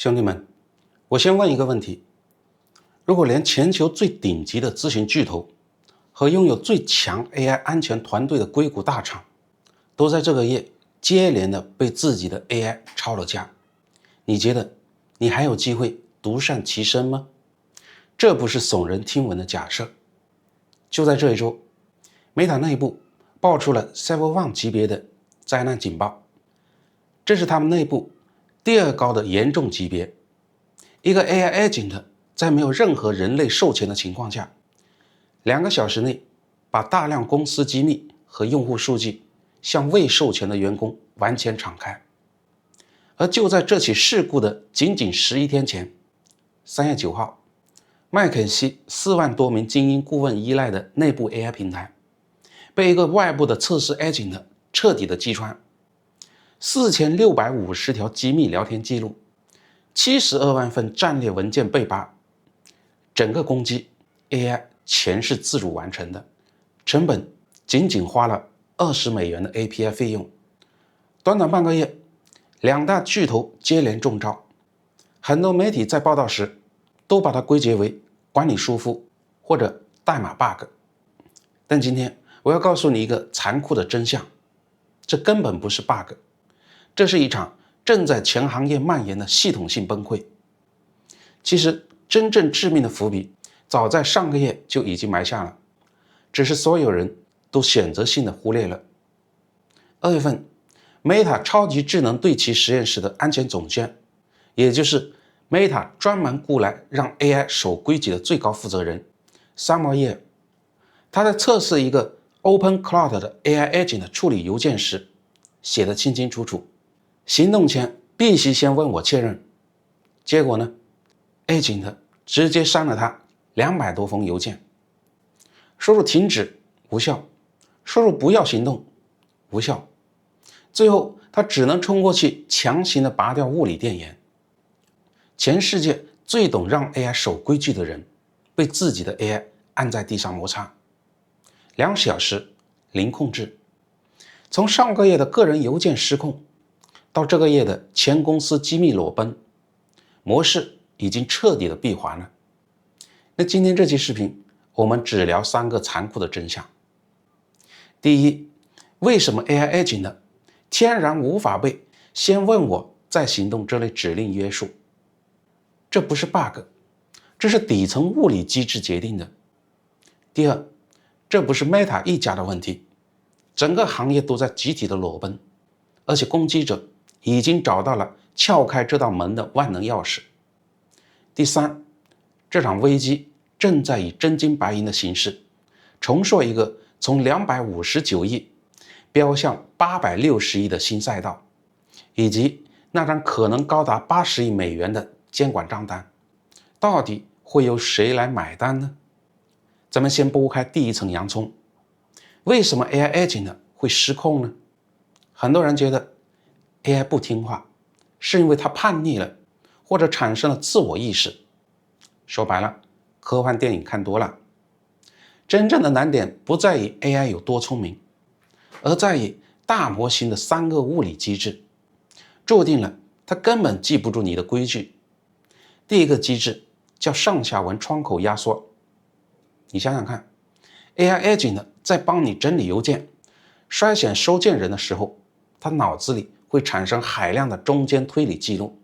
兄弟们，我先问一个问题：如果连全球最顶级的咨询巨头和拥有最强 AI 安全团队的硅谷大厂，都在这个月接连的被自己的 AI 抄了家，你觉得你还有机会独善其身吗？这不是耸人听闻的假设。就在这一周，Meta 内部爆出了 Cyber1 级别的灾难警报，这是他们内部第二高的严重级别。一个 AI agent 在没有任何人类授权的情况下，2个小时内把大量公司机密和用户数据向未授权的员工完全敞开。而就在这起事故的仅11天前，3月9号，麦肯锡4万多名精英顾问依赖的内部 AI 平台被一个外部的测试 agent 彻底的击穿，4650条机密聊天记录，72万份战略文件被扒。整个攻击 AI 全是自主完成的，成本仅花了$20的 API 费用。短短半个月，2大巨头接连中招，很多媒体在报道时都把它归结为管理疏忽或者代码 bug。但今天我要告诉你一个残酷的真相，这根本不是 bug， 这是一场正在全行业蔓延的系统性崩溃。其实真正致命的伏笔早在上个月就已经埋下了，只是所有人都选择性的忽略了。2月份 Meta 超级智能对齐实验室的安全总监，也就是 Meta 专门雇来让 AI 守规矩的最高负责人 Samuel Ye， 他在测试一个 Open Cloud 的 AI agent 处理邮件时写得清清楚楚，行动前必须先问我确认。结果呢， agent 直接删了他200多封邮件，输入停止无效，输入不要行动无效，最后他只能冲过去强行的拔掉物理电源。全世界最懂让 AI 守规矩的人被自己的 AI 按在地上摩擦，2小时零控制。从上个月的个人邮件失控到这个月的全公司机密裸奔，模式已经彻底的闭环了。那今天这期视频我们只聊3个残酷的真相。第一，为什么 AI agent 天然无法被先问我再行动这类指令约束？这不是 bug， 这是底层物理机制决定的。第二，这不是 Meta 一家的问题，整个行业都在集体的裸奔，而且攻击者已经找到了撬开这道门的万能钥匙。第三，这场危机正在以真金白银的形式重塑一个从259亿飙向860亿的新赛道，以及那张可能高达80亿美元的监管账单，到底会由谁来买单呢？咱们先剥开第一层洋葱，为什么 AI agent 会失控呢？很多人觉得 AI 不听话是因为它叛逆了，或者产生了自我意识。说白了，科幻电影看多了。真正的难点不在于 AI 有多聪明，而在于大模型的3个物理机制，注定了它根本记不住你的规矩。第一个机制叫上下文窗口压缩。你想想看， AI agent 在帮你整理邮件、筛选收件人的时候，他脑子里会产生海量的中间推理记录。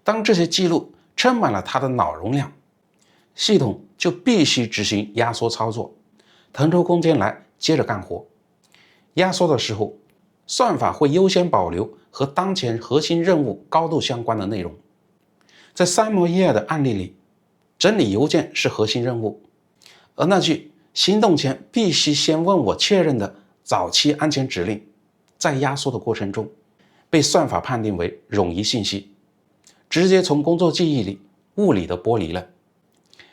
当这些记录撑满了他的脑容量，系统就必须执行压缩操作，腾出空间来接着干活。压缩的时候，算法会优先保留和当前核心任务高度相关的内容。在Samuel Ye的案例里，整理邮件是核心任务，而那句行动前必须先问我确认的早期安全指令，在压缩的过程中被算法判定为冗余信息，直接从工作记忆里物理的剥离了。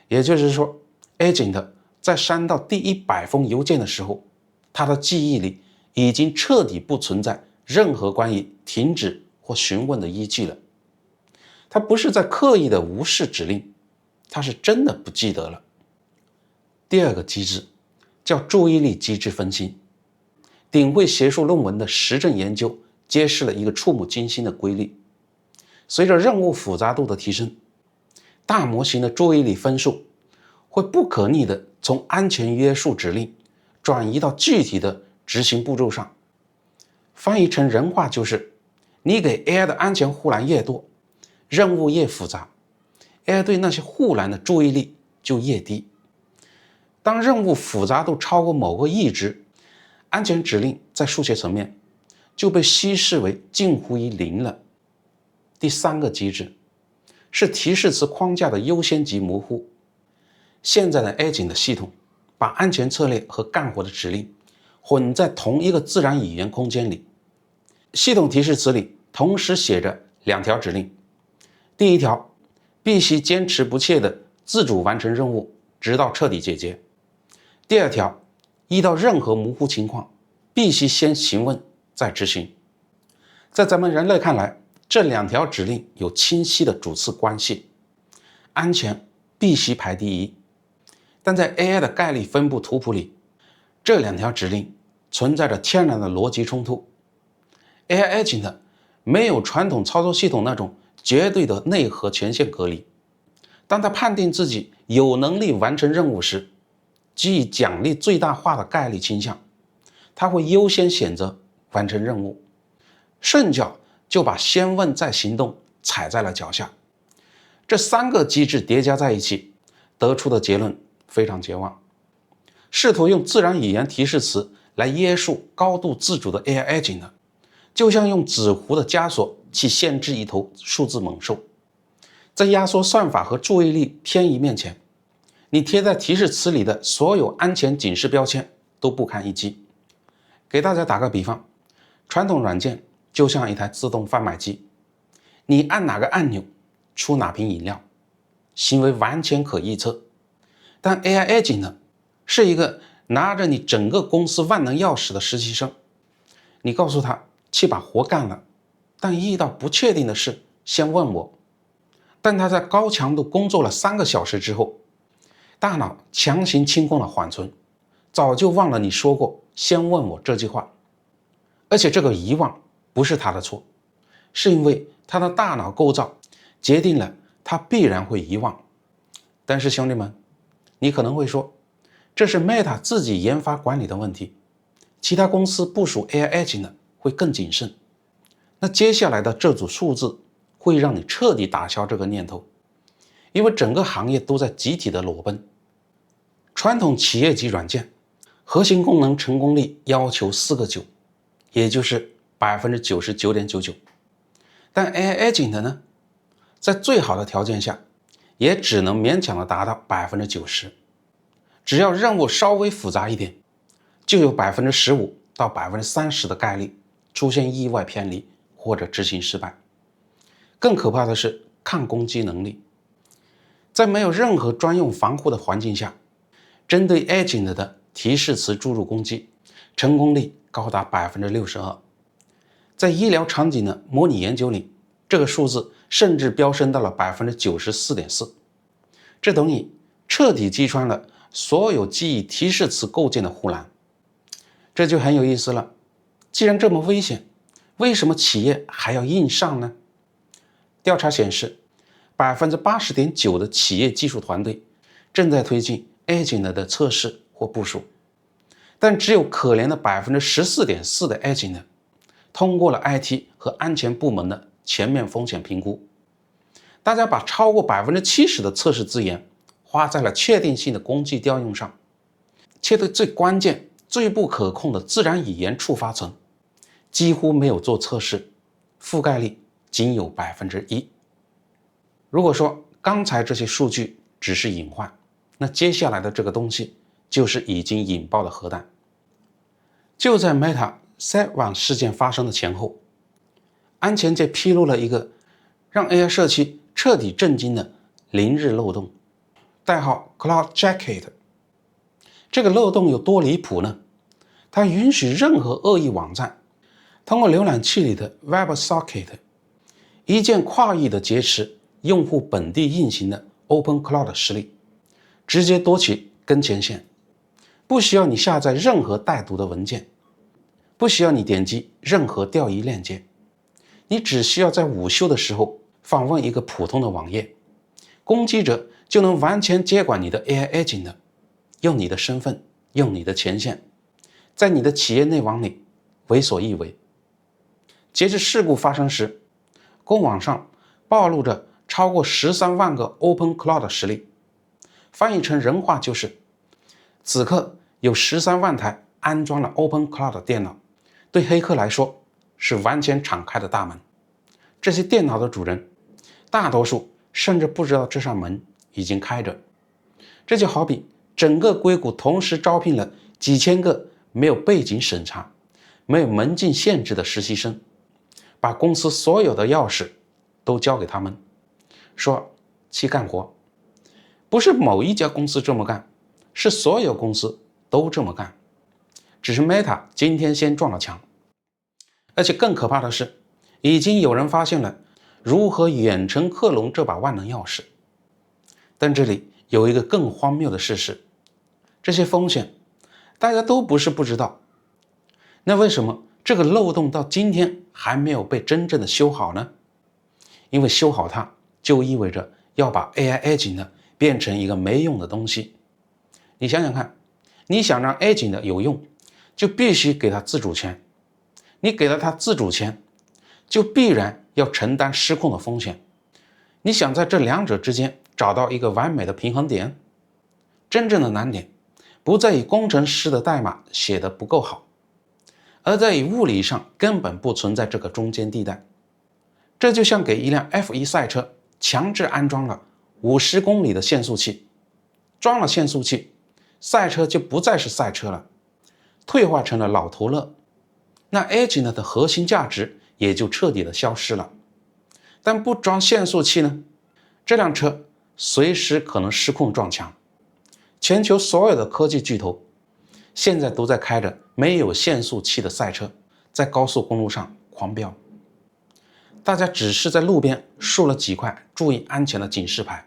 也就是说， agent 在删到第100封邮件的时候，他的记忆里已经彻底不存在任何关于停止或询问的依据了。他不是在刻意的无视指令，他是真的不记得了。第二个机制叫注意力机制分析。顶会学术论文的实证研究揭示了一个触目惊心的规律。随着任务复杂度的提升，大模型的注意力分数会不可逆的从安全约束指令转移到具体的执行步骤上。翻译成人话就是，你给 AI 的安全护栏越多，任务越复杂， AI 对那些护栏的注意力就越低。当任务复杂度超过某个阈值，安全指令在数学层面就被稀释为近乎于零了。第三个机制是提示词框架的优先级模糊。现在的 Agent 的系统把安全策略和干活的指令混在同一个自然语言空间里，系统提示词里同时写着2条指令。第一条，必须坚持不懈地自主完成任务，直到彻底解决。第二条，遇到任何模糊情况，必须先询问再执行。在咱们人类看来，这2条指令有清晰的主次关系，安全必须排第一。但在 AI 的概率分布图谱里，这2条指令存在着天然的逻辑冲突。AI Agent 没有传统操作系统那种绝对的内核权限隔离。当他判定自己有能力完成任务时，基于奖励最大化的概率倾向，他会优先选择完成任务，顺脚就把先问再行动踩在了脚下。这3个机制叠加在一起，得出的结论非常绝望。试图用自然语言提示词来约束高度自主的 AI Agent 就像用纸糊的枷锁去限制一头数字猛兽。在压缩算法和注意力偏移面前，你贴在提示词里的所有安全警示标签都不堪一击。给大家打个比方，传统软件就像一台自动贩卖机，你按哪个按钮出哪瓶饮料，行为完全可预测。但 AI Agent 呢，是一个拿着你整个公司万能钥匙的实习生，你告诉他去把活干了，但遇到不确定的事先问我。但他在高强度工作了3个小时之后，大脑强行清空了缓存，早就忘了你说过先问我这句话。而且这个遗忘不是他的错，是因为他的大脑构造决定了他必然会遗忘。但是兄弟们，你可能会说，这是 Meta 自己研发管理的问题，其他公司部署 AI Agent 呢会更谨慎。那接下来的这组数字会让你彻底打消这个念头，因为整个行业都在集体的裸奔。传统企业级软件核心功能成功率要求4个9，也就是 99.99%。 但 AI Agent 呢，在最好的条件下也只能勉强的达到 90%。 只要任务稍微复杂一点，就有 15% 到 30% 的概率出现意外偏离或者执行失败。更可怕的是抗攻击能力。在没有任何专用防护的环境下，针对 Agent 的提示词注入攻击，成功率高达 62%。 在医疗场景的模拟研究里，这个数字甚至飙升到了 94.4%。 这等于彻底击穿了所有基于提示词构建的护栏。这就很有意思了，既然这么危险，为什么企业还要硬上呢？调查显示， 80.9% 的企业技术团队正在推进 Agent 的测试或部署，但只有可怜的 14.4% 的 Agent 通过了 IT 和安全部门的全面风险评估。大家把超过 70% 的测试资源花在了确定性的工具调用上，却对最关键最不可控的自然语言触发层几乎没有做测试，覆盖率仅有 1%。 如果说刚才这些数据只是隐患，那接下来的这个东西就是已经引爆的核弹。就在 Meta Site1事件发生的前后，安全界披露了一个让 AI 社区彻底震惊的0日漏洞，代号 Cloud Jacket。 这个漏洞有多离谱呢？它允许任何恶意网站通过浏览器里的 WebSocket 一键跨域的劫持用户本地运行的 OpenCloud 实例，直接夺取跟前线，不需要你下载任何带读的文件，不需要你点击任何钓鱼链接，你只需要在午休的时候访问一个普通的网页，攻击者就能完全接管你的 AI agent 的，用你的身份，用你的权限，在你的企业内网里为所欲为。截至事故发生时，公网上暴露着超过13万个 OpenCloud 实例，翻译成人话就是，此刻有13万台安装了 OpenCloud 的电脑，对黑客来说是完全敞开的大门。这些电脑的主人，大多数甚至不知道这扇门已经开着。这就好比整个硅谷同时招聘了几千个没有背景审查、没有门禁限制的实习生，把公司所有的钥匙都交给他们，说去干活。不是某一家公司这么干，是所有公司都这么干，只是 Meta 今天先撞了墙。而且更可怕的是，已经有人发现了如何远程克隆这把万能钥匙。但这里有一个更荒谬的事实，这些风险大家都不是不知道，那为什么这个漏洞到今天还没有被真正的修好呢？因为修好它就意味着要把 AI agent 变成一个没用的东西。你想想看，你想让 agent 有用，就必须给它自主权，你给了它自主权，就必然要承担失控的风险。你想在这两者之间找到一个完美的平衡点，真正的难点不在于工程师的代码写得不够好，而在于物理上根本不存在这个中间地带。这就像给一辆 F1 赛车强制安装了50公里的限速器，装了限速器，赛车就不再是赛车了，退化成了老头乐，那 agent 的核心价值也就彻底的消失了。但不装限速器呢，这辆车随时可能失控撞墙。全球所有的科技巨头现在都在开着没有限速器的赛车，在高速公路上狂飙。大家只是在路边竖了几块注意安全的警示牌，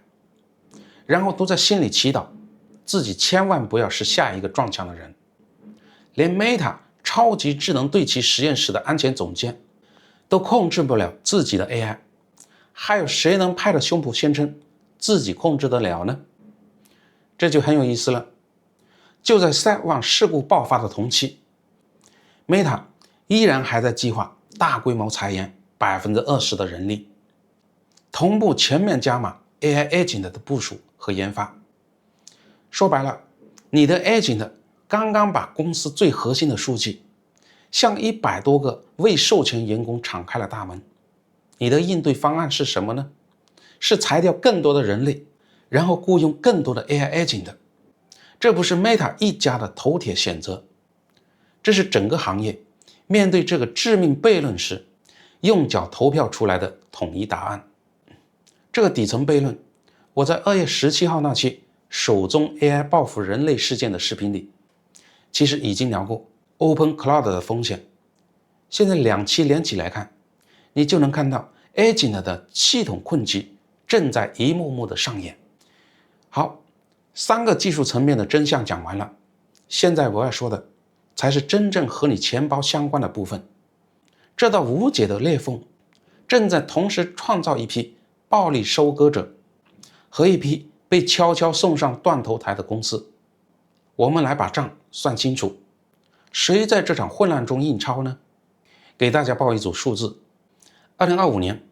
然后都在心里祈祷自己千万不要是下一个撞墙的人。连 Meta 超级智能对齐实验室的安全总监都控制不了自己的 AI， 还有谁能拍着胸脯宣称自己控制得了呢？这就很有意思了。就在SiteOne事故爆发的同期， Meta 依然还在计划大规模裁员20%的人力，同步全面加码 AI agent 的部署和研发。说白了，你的 agent 刚刚把公司最核心的数据向100多个未授权员工敞开了大门，你的应对方案是什么呢？是裁掉更多的人类，然后雇佣更多的 AI agent。 这不是 Meta 一家的头铁选择，这是整个行业面对这个致命悖论时用脚投票出来的统一答案。这个底层悖论，我在2月17号那期首宗 AI 报复人类事件的视频里其实已经聊过 OpenCloud 的风险。现在2期连起来看，你就能看到 agent 的系统困局正在一幕幕的上演。好，3个技术层面的真相讲完了，现在我要说的才是真正和你钱包相关的部分。这道无解的裂缝正在同时创造一批暴力收割者和一批被悄悄送上断头台的公司。我们来把账算清楚，谁在这场混乱中印钞呢？给大家报一组数字。2025年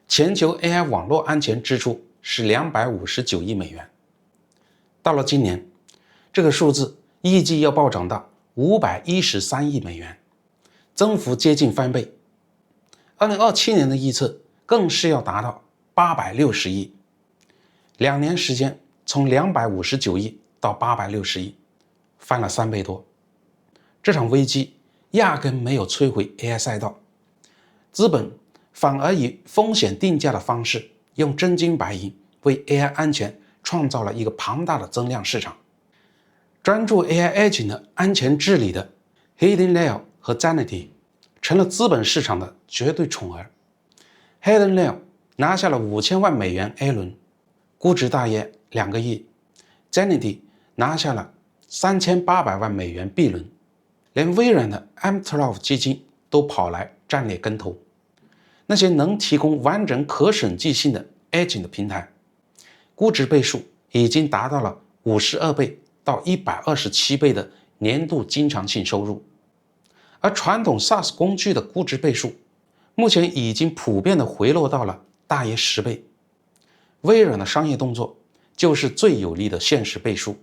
全球 AI 网络安全支出是259亿美元，到了今年这个数字预计要暴涨到513亿美元，增幅接近翻倍。2027年的预测更是要达到860亿，2年时间从259亿到860亿，翻了3倍多。这场危机压根没有摧毁 AI 赛道，资本反而以风险定价的方式，用真金白银为 AI 安全创造了一个庞大的增量市场。专注 AI agent 的安全治理的 Hidden Layer 和 Zanity 成了资本市场的绝对宠儿。Hidden Layer 拿下了5000万美元 A 轮，估值大约2个亿。Zanity 拿下了3800万美元 B 轮，连微软的 Amtrov 基金都跑来战略跟投。那些能提供完整可审计性的 agent 的平台，估值倍数已经达到了52倍到127倍的年度经常性收入，而传统 SaaS 工具的估值倍数目前已经普遍的回落到了大约10倍。微软的商业动作就是最有力的现实倍数。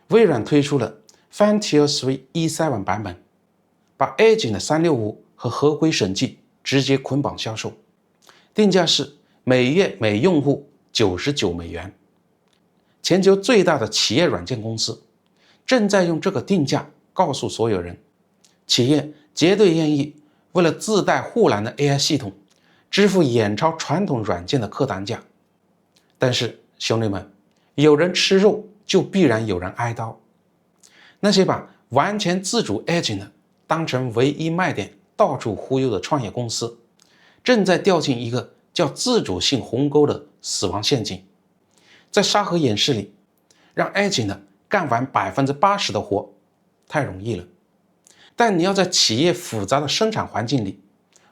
微软推出了 Frontier 3 E7 版本，把 Agent 365和合规审计直接捆绑销售，定价是每月每用户99美元。全球最大的企业软件公司正在用这个定价告诉所有人，企业绝对愿意为了自带护栏的 AI 系统支付远超传统软件的客单价。但是兄弟们，有人吃肉就必然有人挨刀。那些把完全自主 agent 当成唯一卖点到处忽悠的创业公司，正在掉进一个叫自主性鸿沟的死亡陷阱。在沙盒演示里，让 agent 干完80%的活太容易了，但你要在企业复杂的生产环境里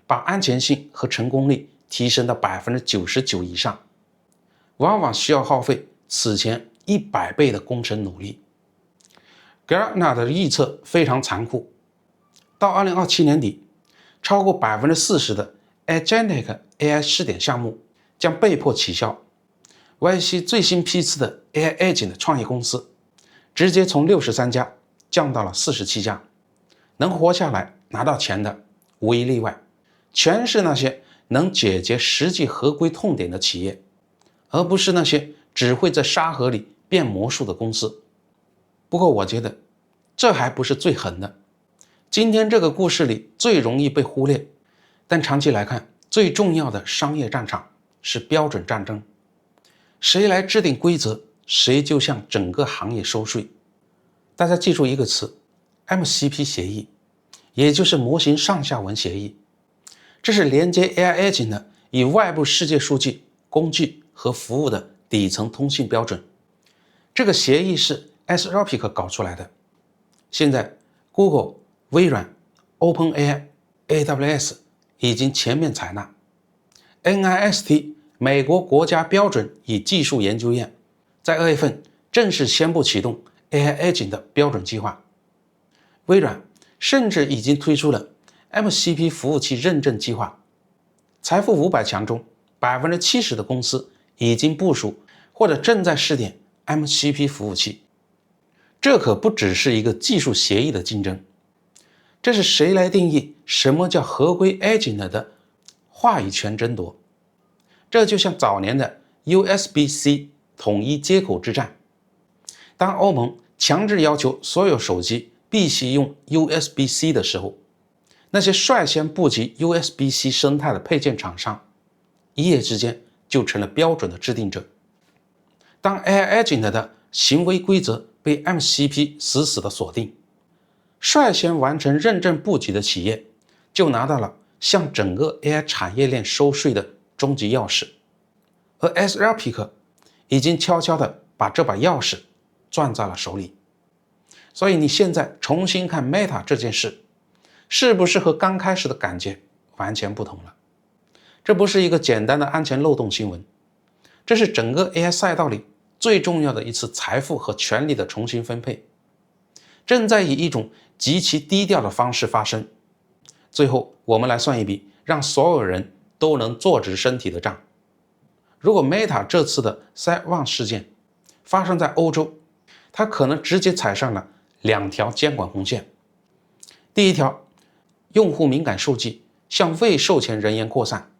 把安全性和成功率提升到99%以上，往往需要耗费此前100倍的工程努力。Gartner 的预测非常残酷，到2027年底，超过40%的 Agentic AI 试点项目将被迫取消。YC 最新批次的 AI Agent 的创业公司直接从63家降到了47家，能活下来拿到钱的无一例外，全是那些能解决实际合规痛点的企业，而不是那些只会在沙盒里变魔术的公司。不过我觉得这还不是最狠的，今天这个故事里最容易被忽略，但长期来看最重要的商业战场是标准战争。谁来制定规则，谁就向整个行业收税。大家记住一个词 MCP 协议，也就是模型上下文协议。这是连接 AI Agent 与外部世界数据、工具和服务的底层通信标准。这个协议是 Anthropic 搞出来的，现在 Google、微软、OpenAI、AWS 已经全面采纳。NIST 美国国家标准与技术研究院在2月份正式宣布启动 AI Agent 的标准计划。微软甚至已经推出了 MCP 服务器认证计划。财富500强中 70% 的公司已经部署或者正在试点 MCP 服务器。这可不只是一个技术协议的竞争，这是谁来定义什么叫合规 Agent 的话语权争夺。这就像早年的 USB-C 统一接口之战，当欧盟强制要求所有手机必须用 USB-C 的时候，那些率先布局 USB-C 生态的配件厂商一夜之间就成了标准的制定者。当 AI Agent 的行为规则被 MCP 死死的锁定，率先完成认证布局的企业就拿到了向整个 AI 产业链收税的终极钥匙，而 Anthropic 已经悄悄地把这把钥匙攥在了手里。所以你现在重新看 Meta 这件事，是不是和刚开始的感觉完全不同了？这不是一个简单的安全漏洞新闻，这是整个 AI 赛道里最重要的一次财富和权力的重新分配，正在以一种极其低调的方式发生。最后我们来算一笔让所有人都能坐直身体的账。如果 Meta 这次的 Site1 事件发生在欧洲，它可能直接踩上了2条监管红线。第一条，用户敏感数据向未授权人员扩散，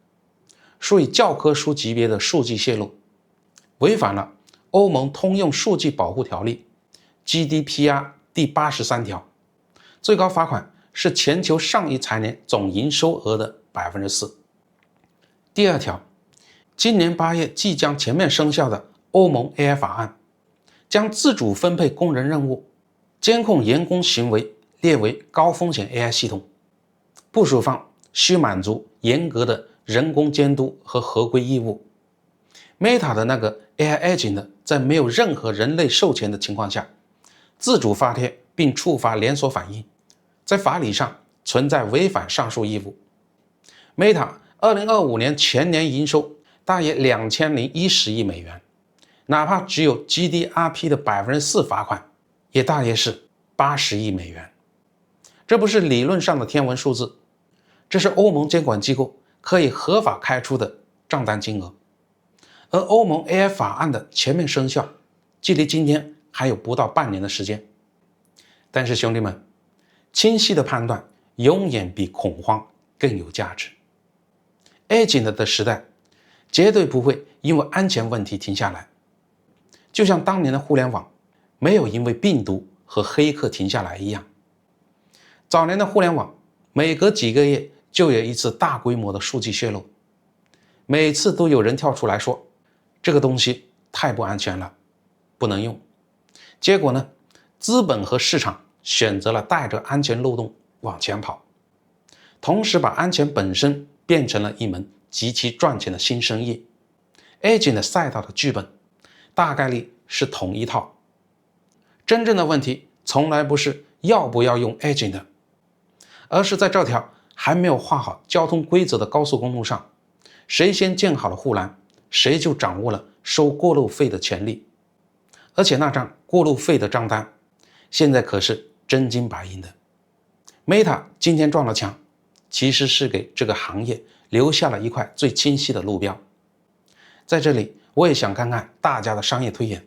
属于教科书级别的数据泄露，违反了欧盟通用数据保护条例 GDPR 第83条，最高罚款是全球上一财年总营收额的 4%。 第二条，今年8月即将全面生效的欧盟 AI 法案将自主分配工人任务，监控员工行为列为高风险 AI 系统，部署方需满足严格的人工监督和合规义务。 Meta 的那个 AI Agent 在没有任何人类授权的情况下自主发帖并触发连锁反应，在法理上存在违反上述义务。 Meta 2025年全年营收大约2010亿美元，哪怕只有 GDP 的4%罚款，也大约是80亿美元。这不是理论上的天文数字，这是欧盟监管机构可以合法开出的账单金额。而欧盟 AI 法案的全面生效，距离今天还有不到半年的时间。但是兄弟们，清晰的判断永远比恐慌更有价值。Agent 的时代绝对不会因为安全问题停下来，就像当年的互联网没有因为病毒和黑客停下来一样。早年的互联网每隔几个月就有一次大规模的数据泄露，每次都有人跳出来说这个东西太不安全了，不能用。结果呢，资本和市场选择了带着安全漏洞往前跑，同时把安全本身变成了一门极其赚钱的新生意。Agent 的赛道的剧本大概率是同一套。真正的问题从来不是要不要用 Agent， 而是在这条还没有画好交通规则的高速公路上，谁先建好了护栏，谁就掌握了收过路费的权利。而且那张过路费的账单现在可是真金白银的。 Meta 今天撞了墙，其实是给这个行业留下了一块最清晰的路标。在这里我也想看看大家的商业推演。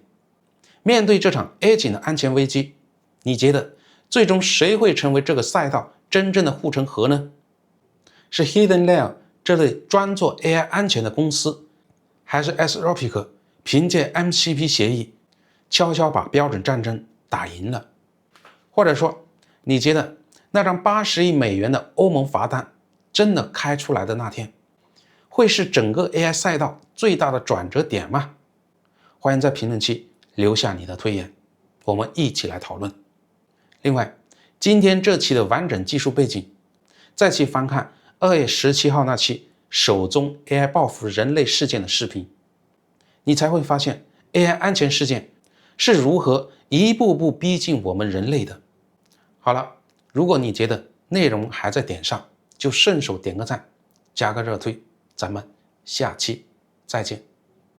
面对这场 Agent 的安全危机，你觉得最终谁会成为这个赛道真正的护城河呢？是 Hidden Layer 这类专做 AI 安全的公司，还是 Anthropic 凭借 MCP 协议悄悄把标准战争打赢了？或者说，你觉得那张80亿美元的欧盟罚单真的开出来的那天，会是整个 AI 赛道最大的转折点吗？欢迎在评论区留下你的推演，我们一起来讨论。另外，今天这期的完整技术背景，再去翻看2月17号那期首宗 AI 报复人类事件的视频，你才会发现 AI 安全事件是如何一步步逼近我们人类的。好了，如果你觉得内容还在点上，就顺手点个赞，加个热推，咱们下期再见。